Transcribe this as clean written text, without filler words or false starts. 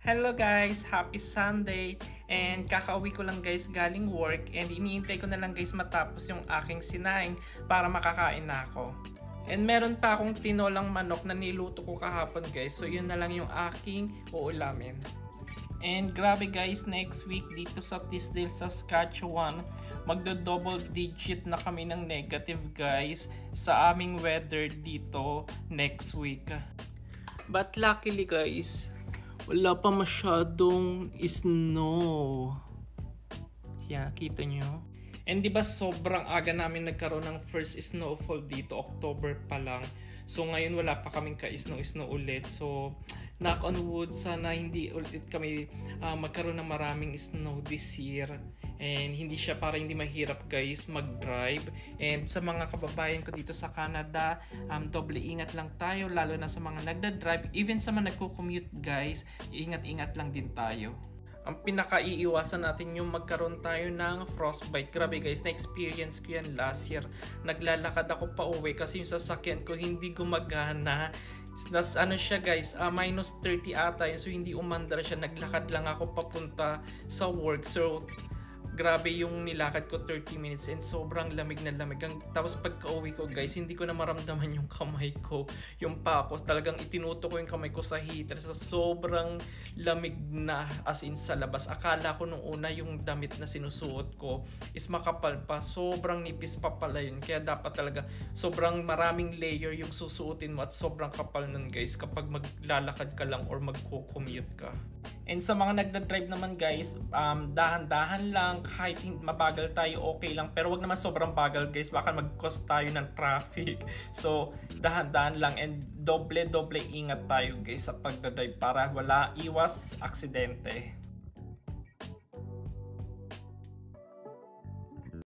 Hello guys! Happy Sunday! And kakauwi ko lang guys galing work and iniintay ko na lang guys matapos yung aking sinaing para makakain na ako. And meron pa akong tinolang manok na niluto ko kahapon guys, so yun na lang yung aking uulamin. And grabe guys, next week dito sa Tisdale, Saskatchewan, magdo-double digit na kami ng negative guys sa aming weather dito next week. But luckily guys, wala pa masyadong snow. Yan, kita nyo. And diba sobrang aga namin nagkaroon ng first snowfall dito, October pa lang. So ngayon wala pa kaming ka-snow ulit. So knock on wood, sana hindi ulit kami magkaroon ng maraming snow this year. And hindi siya para hindi mahirap guys mag-drive. And sa mga kababayan ko dito sa Canada, doble ingat lang tayo, lalo na sa mga nagda-drive. Even sa mga nagko-commute guys, ingat-ingat lang din tayo. Ang pinaka-iiwasan natin yung magkaroon tayo ng frostbite. Grabe guys, na-experience ko yan last year. Naglalakad ako pa uwi kasi yung sasakyan ko hindi gumagana. Das ano siya guys, minus 30 ata yun, so hindi umandar siya. Naglakad lang ako papunta sa work. So grabe yung nilakad ko, 30 minutes, and sobrang lamig na lamig. Tapos pagka-uwi ko guys, hindi ko na maramdaman yung kamay ko, yung paa ko. Talagang itinuto ko yung kamay ko sa heater sa sobrang lamig na, as in sa labas. Akala ko nung una yung damit na sinusuot ko is makapal pa, sobrang nipis pa pala yun. Kaya dapat talaga sobrang maraming layer yung susuotin mo at sobrang kapal nun guys kapag maglalakad ka lang or magko-commute ka. And sa mga nagda-drive naman guys, dahan-dahan lang, kahit mabagal tayo okay lang, pero wag naman sobrang bagal guys, baka mag-cause tayo ng traffic. So dahan-dahan lang and doble ingat tayo guys sa pagda-drive para wala iwas aksidente.